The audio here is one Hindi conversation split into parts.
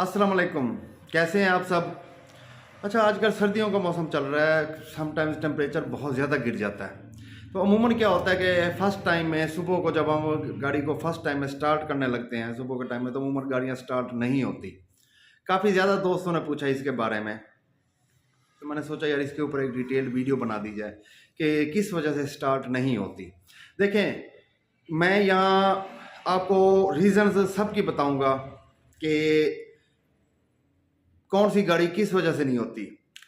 अस्सलाम वालेकुम। कैसे हैं आप सब? अच्छा, आजकल सर्दियों का मौसम चल रहा है, समटाइम्स टेम्परेचर बहुत ज़्यादा गिर जाता है। तो अमूमन क्या होता है कि फ़र्स्ट टाइम में सुबह को जब हम गाड़ी को फ़र्स्ट टाइम में स्टार्ट करने लगते हैं, सुबह के टाइम में तो अमूमन गाड़ियाँ स्टार्ट नहीं होती। काफ़ी ज़्यादा दोस्तों ने पूछा इसके बारे में, तो मैंने सोचा यार इसके ऊपर एक डिटेल्ड वीडियो बना दी जाए कि किस वजह से स्टार्ट नहीं होती। देखें, मैं यहाँ आपको रीज़न्स सब की बताऊँगा कि कौन सी गाड़ी किस वजह से नहीं होती।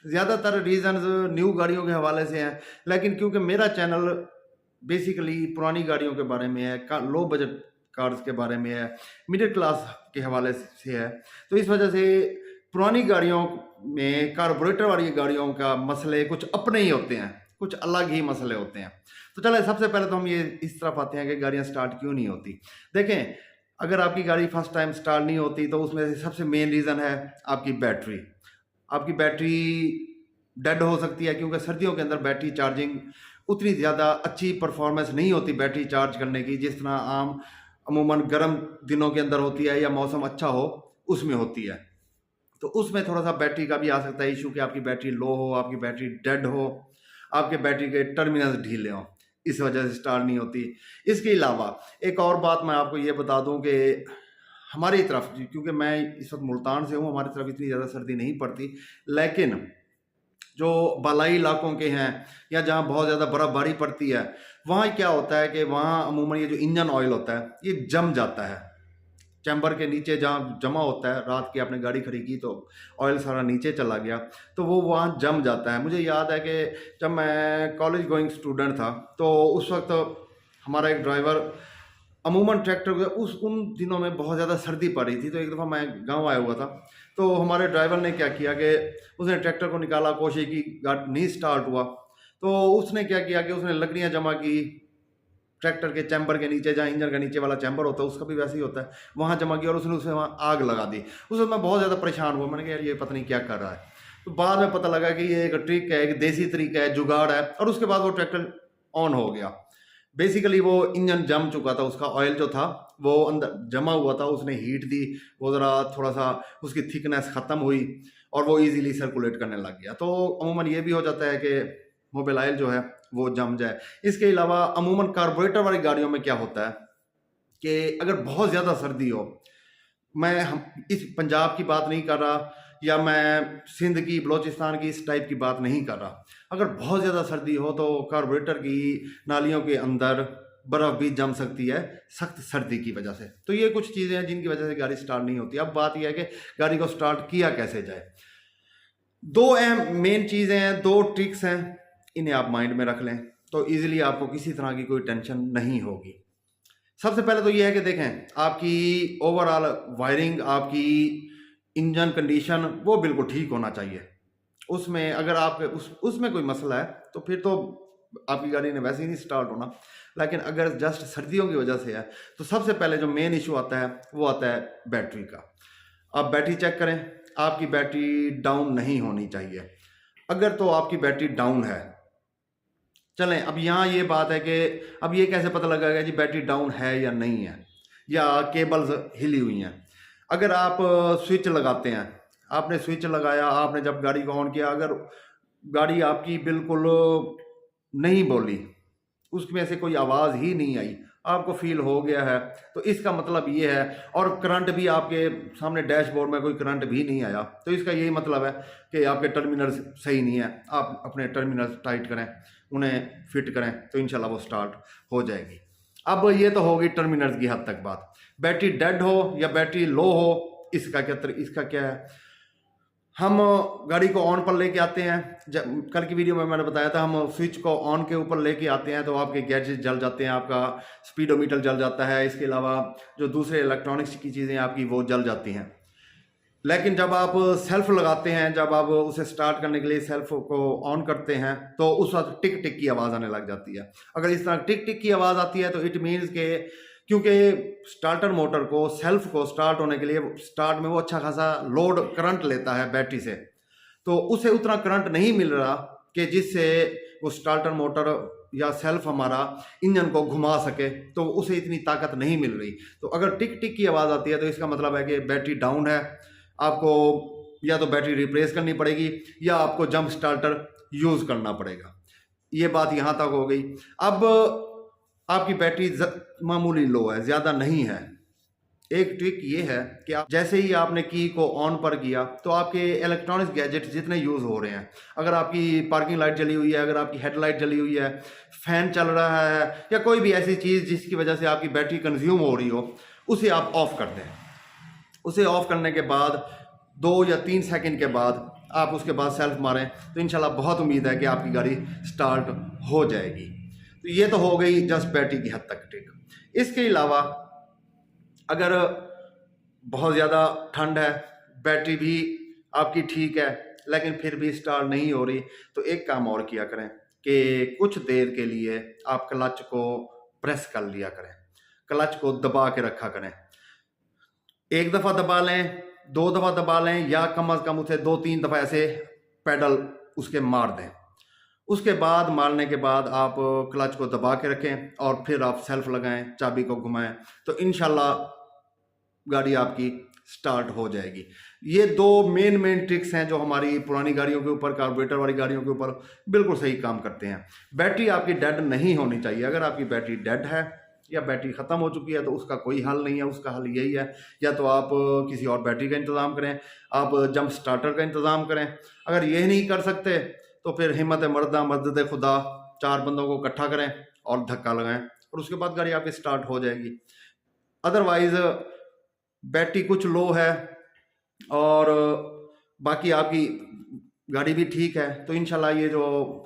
ज़्यादातर रीज़न्स न्यू गाड़ियों के हवाले से हैं, लेकिन क्योंकि मेरा चैनल बेसिकली पुरानी गाड़ियों के बारे में है, लो बजट कार्स के बारे में है, मिडिल क्लास के हवाले से है, तो इस वजह से पुरानी गाड़ियों में कार्बोरेटर वाली गाड़ियों का मसले कुछ अपने ही होते हैं, कुछ अलग ही मसले होते हैं। तो चले सबसे पहले तो हम ये इस तरफ आते हैं कि गाड़ियाँ स्टार्ट क्यों नहीं होती। देखें, अगर आपकी गाड़ी फर्स्ट टाइम स्टार्ट नहीं होती तो उसमें से सबसे मेन रीज़न है आपकी बैटरी। आपकी बैटरी डेड हो सकती है, क्योंकि सर्दियों के अंदर बैटरी चार्जिंग उतनी ज़्यादा अच्छी परफॉर्मेंस नहीं होती बैटरी चार्ज करने की, जिस तरह अमूमन गर्म दिनों के अंदर होती है या मौसम अच्छा हो उसमें होती है। तो उसमें थोड़ा सा बैटरी का भी आ सकता है इशू कि आपकी बैटरी लो हो, आपकी बैटरी डेड हो, आपके बैटरी के टर्मिनल्स ढीले हों, इस वजह से स्टार्ट नहीं होती। इसके अलावा एक और बात मैं आपको ये बता दूं कि हमारी तरफ, क्योंकि मैं इस वक्त मुल्तान से हूँ, हमारी तरफ इतनी ज़्यादा सर्दी नहीं पड़ती, लेकिन जो बालाई इलाकों के हैं या जहाँ बहुत ज़्यादा बर्फ़बारी पड़ती है, वहाँ क्या होता है कि वहाँ अमूमन ये जो इंजन ऑयल होता है ये जम जाता है चैम्बर के नीचे, जहाँ जमा होता है। रात की आपने गाड़ी खड़ी की तो ऑयल सारा नीचे चला गया, तो वो वहाँ जम जाता है। मुझे याद है कि जब मैं कॉलेज गोइंग स्टूडेंट था तो उस वक्त हमारा एक ड्राइवर अमूमन ट्रैक्टर उन दिनों में बहुत ज़्यादा सर्दी पड़ रही थी, तो एक दफ़ा मैं गांव आया हुआ था, तो हमारे ड्राइवर ने क्या किया कि उसने ट्रैक्टर को निकाला, कोशिश की, गाड़ी नहीं स्टार्ट हुआ, तो उसने क्या किया कि उसने लकड़ियाँ जमा की ट्रैक्टर के चैम्बर के नीचे, जहाँ इंजन का नीचे वाला चैम्बर होता है उसका भी वैसे ही होता है, वहाँ जमा किया और उसने उसे वहाँ आग लगा दी। उस वक्त मैं बहुत ज़्यादा परेशान हुआ, मैंने कहा यार ये पता नहीं क्या कर रहा है। तो बाद में पता लगा कि ये एक ट्रिक है, एक देसी तरीका है, जुगाड़ है, और उसके बाद वो ट्रैक्टर ऑन हो गया। बेसिकली वो इंजन जम चुका था, उसका ऑयल जो था वो अंदर जमा हुआ था, उसने हीट दी, वो ज़रा थोड़ा सा उसकी थिकनेस ख़त्म हुई और वो ईजीली सर्कुलेट करने लग गया। तो अमूमन ये भी हो जाता है कि मोबिल ऑयल जो है वो जम जाए। इसके अलावा अमूमन कार्बोरेटर वाली गाड़ियों में क्या होता है कि अगर बहुत ज़्यादा सर्दी हो, मैं हम इस पंजाब की बात नहीं कर रहा या मैं सिंध की, बलोचिस्तान की, इस टाइप की बात नहीं कर रहा, अगर बहुत ज़्यादा सर्दी हो तो कार्बोरेटर की नालियों के अंदर बर्फ़ भी जम सकती है सख्त सर्दी की वजह से। तो ये कुछ चीज़ें हैं जिनकी वजह से गाड़ी स्टार्ट नहीं होती। अब बात यह है कि गाड़ी को स्टार्ट किया कैसे जाए। दो अहम मेन चीज़ें हैं, दो ट्रिक्स हैं, इन्हें आप माइंड में रख लें तो ईजिली आपको किसी तरह की कोई टेंशन नहीं होगी। सबसे पहले तो ये है कि देखें, आपकी ओवरऑल वायरिंग, आपकी इंजन कंडीशन वो बिल्कुल ठीक होना चाहिए। उसमें अगर आप उसमें कोई मसला है तो फिर तो आपकी गाड़ी ने वैसे ही नहीं स्टार्ट होना। लेकिन अगर जस्ट सर्दियों की वजह से है तो सबसे पहले जो मेन इशू आता है वो आता है बैटरी का। आप बैटरी चेक करें, आपकी बैटरी डाउन नहीं होनी चाहिए। अगर तो आपकी बैटरी डाउन है, चलें अब यहाँ ये बात है कि अब ये कैसे पता लगेगा जी बैटरी डाउन है या नहीं है, या केबल्स हिली हुई हैं। अगर आप स्विच लगाते हैं, आपने स्विच लगाया, आपने जब गाड़ी को ऑन किया, अगर गाड़ी आपकी बिल्कुल नहीं बोली, उसमें से कोई आवाज़ ही नहीं आई, आपको फील हो गया है, तो इसका मतलब ये है, और करंट भी आपके सामने डैशबोर्ड में कोई करंट भी नहीं आया, तो इसका यही मतलब है कि आपके टर्मिनल्स सही नहीं है। आप अपने टर्मिनल्स टाइट करें, उन्हें फिट करें, तो इंशाल्लाह वो स्टार्ट हो जाएगी। अब ये तो होगी टर्मिनल्स की हद तक बात। बैटरी डेड हो या बैटरी लो हो, इसका क्या है, हम गाड़ी को ऑन पर लेके आते हैं। जब कल की वीडियो में मैंने बताया था, हम स्विच को ऑन के ऊपर लेके आते हैं तो आपके गैजेट जल जाते हैं, आपका स्पीडोमीटर जल जाता है, इसके अलावा जो दूसरे इलेक्ट्रॉनिक्स की चीज़ें आपकी वो जल जाती हैं। लेकिन जब आप सेल्फ लगाते हैं, जब आप उसे स्टार्ट करने के लिए सेल्फ को ऑन करते हैं तो उस वक्त टिक टिक की आवाज़ आने लग जाती है। अगर इस तरह टिक टिक की आवाज़ आती है तो इट मीन्स के, क्योंकि स्टार्टर मोटर को, सेल्फ को स्टार्ट होने के लिए स्टार्ट में वो अच्छा खासा लोड करंट लेता है बैटरी से, तो उसे उतना करंट नहीं मिल रहा कि जिससे वो स्टार्टर मोटर या सेल्फ हमारा इंजन को घुमा सके, तो उसे इतनी ताकत नहीं मिल रही। तो अगर टिक टिक की आवाज़ आती है तो इसका मतलब है कि बैटरी डाउन है, आपको या तो बैटरी रिप्लेस करनी पड़ेगी या आपको जंप स्टार्टर यूज़ करना पड़ेगा। ये बात यहाँ तक हो गई। अब आपकी बैटरी मामूली लो है, ज़्यादा नहीं है। एक ट्रिक ये है कि आप जैसे ही आपने की को ऑन पर किया तो आपके इलेक्ट्रॉनिक्स गैजेट्स जितने यूज़ हो रहे हैं, अगर आपकी पार्किंग लाइट जली हुई है, अगर आपकी हेडलाइट जली हुई है, फैन चल रहा है या कोई भी ऐसी चीज़ जिसकी वजह से आपकी बैटरी कंज्यूम हो रही हो, उसे आप ऑफ कर दें। उसे ऑफ करने के बाद 2 या 3 सेकंड के बाद आप उसके बाद सेल्फ मारें तो इंशाल्लाह बहुत उम्मीद है कि आपकी गाड़ी स्टार्ट हो जाएगी। तो ये तो हो गई जस्ट बैटरी की हद तक ट्रिक। इसके अलावा अगर बहुत ज़्यादा ठंड है, बैटरी भी आपकी ठीक है लेकिन फिर भी स्टार्ट नहीं हो रही, तो एक काम और किया करें कि कुछ देर के लिए आप क्लच को प्रेस कर लिया करें, क्लच को दबा के रखा करें। 1 दफ़ा दबा लें, 2 दफ़ा दबा लें या कम से कम उसे 2-3 दफ़ा ऐसे पेडल उसके मार दें। उसके बाद मारने के बाद आप क्लच को दबा के रखें और फिर आप सेल्फ लगाएं, चाबी को घुमाएं तो इंशाल्लाह गाड़ी आपकी स्टार्ट हो जाएगी। ये 2 मेन ट्रिक्स हैं जो हमारी पुरानी गाड़ियों के ऊपर, कार्बोरेटर वाली गाड़ियों के ऊपर बिल्कुल सही काम करते हैं। बैटरी आपकी डेड नहीं होनी चाहिए। अगर आपकी बैटरी डेड है या बैटरी ख़त्म हो चुकी है तो उसका कोई हल नहीं है। उसका हल यही है, या तो आप किसी और बैटरी का इंतज़ाम करें, आप जंप स्टार्टर का इंतज़ाम करें। अगर ये नहीं कर सकते तो फिर हिम्मत मर्दा मदद खुदा, 4 बंदों को इकट्ठा करें और धक्का लगाएं और उसके बाद गाड़ी आपकी स्टार्ट हो जाएगी। अदरवाइज़ बैटरी कुछ लो है और बाकी आपकी गाड़ी भी ठीक है तो इंशाल्लाह ये जो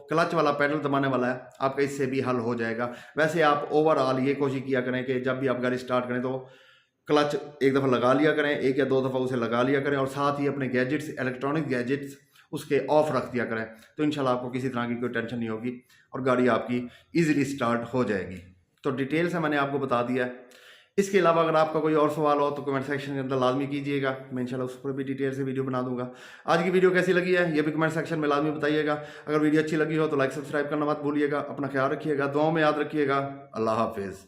क्लच वाला पैडल दबाने वाला है आपका इससे भी हल हो जाएगा। वैसे आप ओवरऑल ये कोशिश किया करें कि जब भी आप गाड़ी स्टार्ट करें तो क्लच 1 दफ़ा लगा लिया करें, 1 या 2 दफ़ा उसे लगा लिया करें और साथ ही अपने गैजेट्स, इलेक्ट्रॉनिक गैजेट्स उसके ऑफ रख दिया करें तो इंशाल्लाह आपको किसी तरह की कोई टेंशन नहीं होगी और गाड़ी आपकी ईजिली स्टार्ट हो जाएगी। तो डिटेल से मैंने आपको बता दिया है। इसके अलावा अगर आपका कोई और सवाल हो तो कमेंट सेक्शन के अंदर लाजमी कीजिएगा, मैं इंशाल्लाह उस पर भी डिटेल से वीडियो बना दूंगा। आज की वीडियो कैसी लगी है ये भी कमेंट सेक्शन में लाजमी बताइएगा। अगर वीडियो अच्छी लगी हो तो लाइक सब्सक्राइब करना मत भूलिएगा। अपना ख्याल रखिएगा, दुआओं में याद रखिएगा। अल्लाह हाफिज़।